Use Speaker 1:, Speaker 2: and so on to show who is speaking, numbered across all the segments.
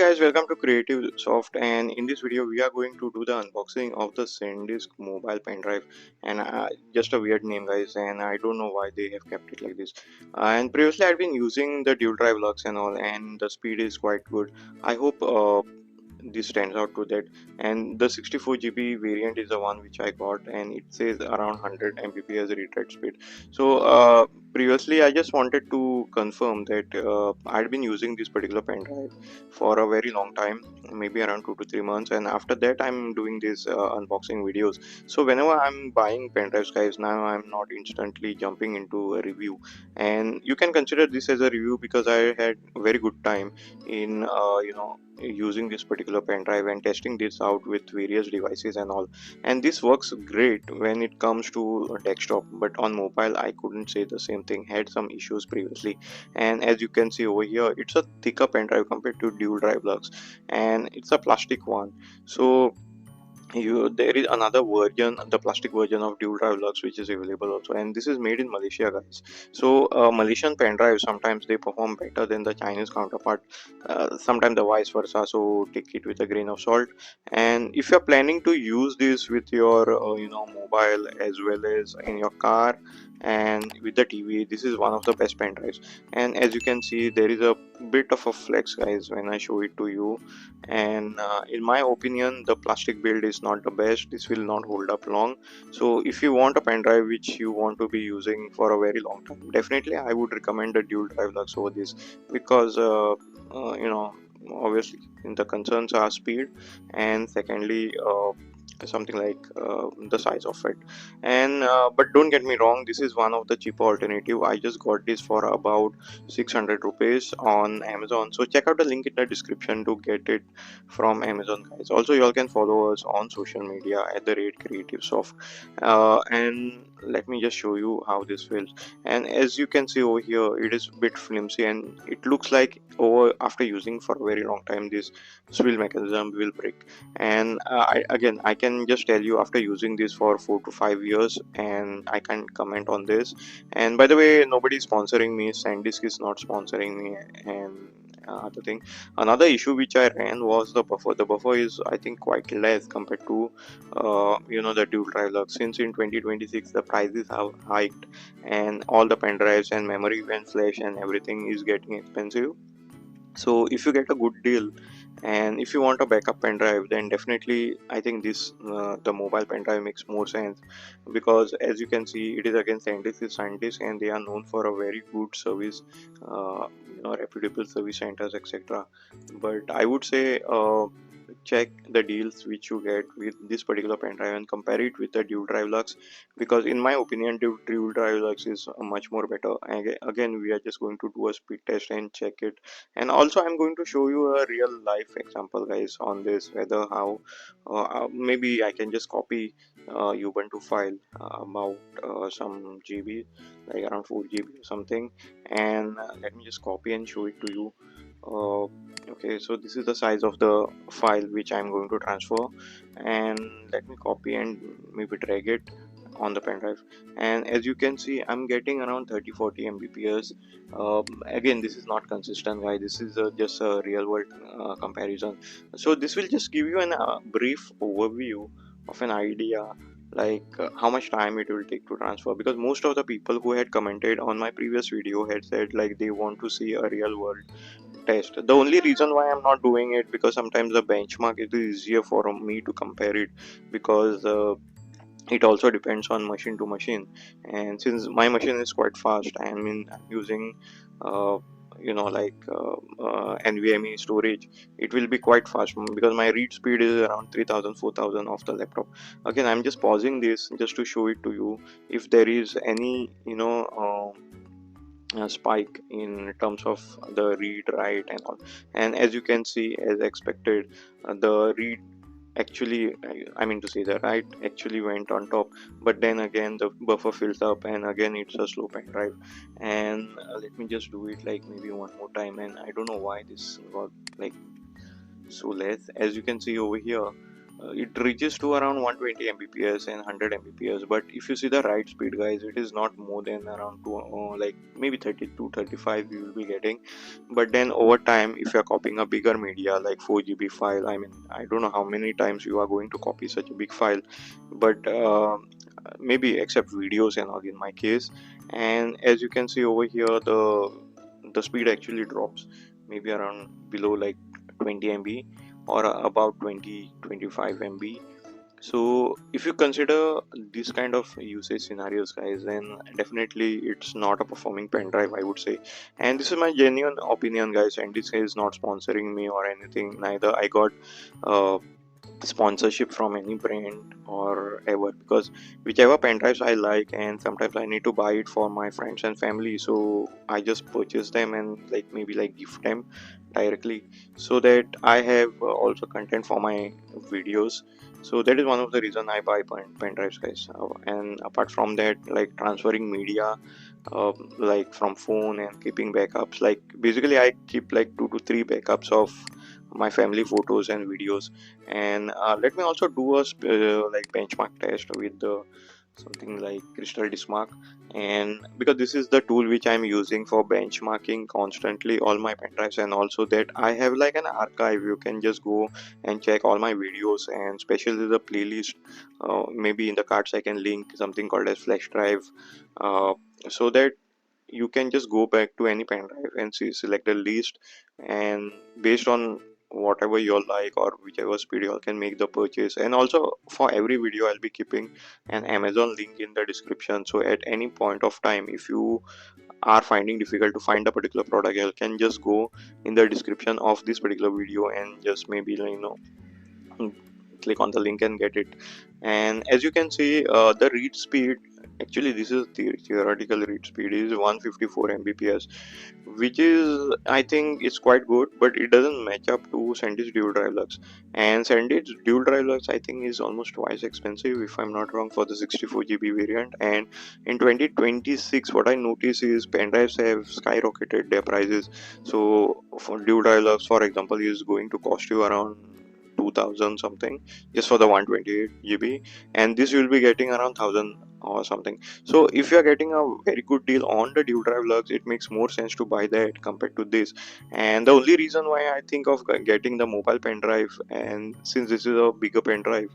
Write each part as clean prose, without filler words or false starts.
Speaker 1: Hey guys, welcome to Creative Soft, and in this video we are going to do the unboxing of the SanDisk mobile pen drive. And just a weird name, guys, and I don't know why they have kept it like this. And previously I've been using the dual drive lux and all, and the speed is quite good. I hope this stands out to that. And the 64 GB variant is the one which I got, and it says around 100 Mbps read write speed. So previously I just wanted to confirm that I'd been using this particular pen drive for a very long time, maybe around 2 to 3 months, and after that I'm doing these unboxing videos. So whenever I'm buying pen drives, guys, now I'm not instantly jumping into a review, and you can consider this as a review because I had very good time in using this particular pen drive and testing this out with various devices and all. And this works great when it comes to desktop, but on mobile I couldn't say the same thing, had some issues previously. And as you can see over here, it's a thicker pen drive compared to dual drive lux, and it's a plastic one. So there is another version, the plastic version of dual drive lux, which is available also, and this is made in Malaysia, guys. So Malaysian pen drives sometimes they perform better than the Chinese counterpart, sometimes the vice versa, so take it with a grain of salt. And if you're planning to use this with your mobile as well as in your car and with the TV, this is one of the best pen drives. And as you can see, there is a bit of a flex, guys, when I show it to you. And in my opinion, the plastic build is not the best. This will not hold up long. So if you want a pen drive which you want to be using for a very long time, definitely I would recommend the dual drive lux over this, because obviously the concerns are speed, and secondly something like the size of it. And but don't get me wrong, this is one of the cheaper alternative. I just got this for about 600 rupees on Amazon, so check out the link in the description to get it from Amazon, guys. Also, you all can follow us on social media at the rate Creative Soft. And let me just show you how this feels. And as you can see over here, it is a bit flimsy, and it looks like over after using for a very long time this swivel mechanism will break. And I can just tell you, after using this for 4 to 5 years, and I can comment on this. And by the way, nobody is sponsoring me, SanDisk is not sponsoring me. And other thing, another issue which I ran was the buffer. The buffer is, I think, quite less compared to the dual drive lux. Since in 2026 the prices have hiked, and all the pen drives and memory and flash and everything is getting expensive. So if you get a good deal, and if you want a backup pen drive, then definitely I think this the mobile pen drive makes more sense, because as you can see, it is again scientists, and they are known for a very good service, reputable service centers, etc. But I would say check the deals which you get with this particular pen drive and compare it with the dual drive lux, because in my opinion dual drive lux is much more better. Again, we are just going to do a speed test and check it. And also I'm going to show you a real life example, guys, on this, whether how maybe I can just copy Ubuntu file about some GB, like around 4 GB or something. And let me just copy and show it to you. Okay, so this is the size of the file which I'm going to transfer, and let me copy and maybe drag it on the pen drive. And as you can see, I'm getting around 30-40 Mbps. Again, this is not consistent, guys. This is just a real world comparison. So this will just give you a brief overview of an idea, like how much time it will take to transfer, because most of the people who had commented on my previous video had said like they want to see a real world test. The only reason why I'm not doing it, because sometimes the benchmark is easier for me to compare it, because it also depends on machine to machine. And since my machine is quite fast, I mean I'm using uh, NVMe storage, it will be quite fast, because my read speed is around 3000 4000 of the laptop. Again, I'm just pausing this just to show it to you if there is any spike in terms of the read write and all. And as you can see, as expected, the read actually, I mean to say, the write actually went on top, but then again the buffer fills up, and again it's a slow pen drive. And let me just do it like maybe one more time, and I don't know why this got like so less. As you can see over here, it reaches to around 120 mbps and 100 mbps, but if you see the write speed, guys, it is not more than around like maybe 32 35 you will be getting. But then over time, if you're copying a bigger media like 4 GB file, I mean, I don't know how many times you are going to copy such a big file, but maybe except videos and all in my case. And as you can see over here, the speed actually drops maybe around below like 20 MB or about 20 25 MB. So if you consider these kind of usage scenarios, guys, then definitely it's not a performing pen drive, I would say. And this is my genuine opinion, guys, and this is not sponsoring me or anything, neither I got uh, sponsorship from any brand or ever, because whichever pen drives I like, and sometimes I need to buy it for my friends and family, so I just purchase them and like maybe like gift them directly, so that I have also content for my videos. So that is one of the reason I buy pen drives, guys. And apart from that, like transferring media, like from phone and keeping backups, like basically I keep like 2 to 3 backups of my family photos and videos. And let me also do a like benchmark test with the something like crystal dismark, and because this is the tool which I'm using for benchmarking constantly all my pen drives, and also that I have like an archive, you can just go and check all my videos, and especially the playlist. Maybe in the cards I can link something called as flash drive, uh, so that you can just go back to any pen drive and see, select the list, and based on whatever you like or whichever speed you can make the purchase. And also for every video I'll be keeping an Amazon link in the description, so at any point of time if you are finding difficult to find a particular product, you can just go in the description of this particular video and just maybe click on the link and get it. And as you can see, the read speed, actually this is the theoretical read speed, is 154 mbps, which is, I think, it's quite good, but it doesn't match up to SanDisk dual drive lux. And SanDisk dual drive lux, I think, is almost twice expensive if I'm not wrong for the 64 GB variant. And in 2026 what I notice is pen drives have skyrocketed their prices. So for dual drive lux, for example, is going to cost you around 2000 something just for the 128 GB, and this you will be getting around 1000 or something. So if you are getting a very good deal on the dual drive lugs, it makes more sense to buy that compared to this. And the only reason why I think of getting the mobile pen drive, and since this is a bigger pen drive,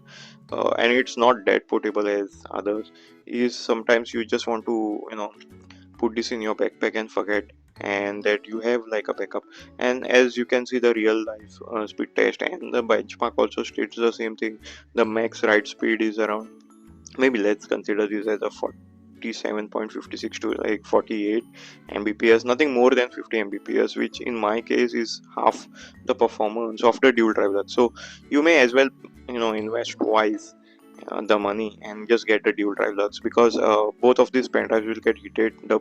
Speaker 1: and it's not that portable as others, is sometimes you just want to put this in your backpack and forget, and that you have like a backup. And as you can see, the real life speed test and the benchmark also states the same thing. The max write speed is around, maybe let's consider this as a 47.56 to like 48 mbps, nothing more than 50 mbps, which in my case is half the performance of the dual drive lux. So you may as well invest twice the money and just get the dual drive lux, because both of these pen drives will get heated. The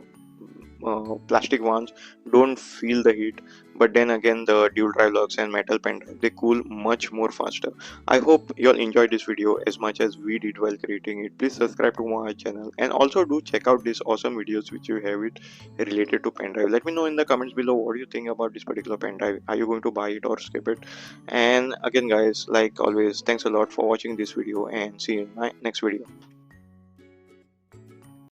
Speaker 1: plastic ones don't feel the heat, but then again the dual drive lux and metal pen drive, they cool much more faster. I hope you all enjoyed this video as much as we did while creating it. Please subscribe to my channel, and also do check out these awesome videos which you have it related to pen drive. Let me know in the comments below what do you think about this particular pen drive. Are you going to buy it or skip it? And again, guys, like always, thanks a lot for watching this video, and see you in my next video.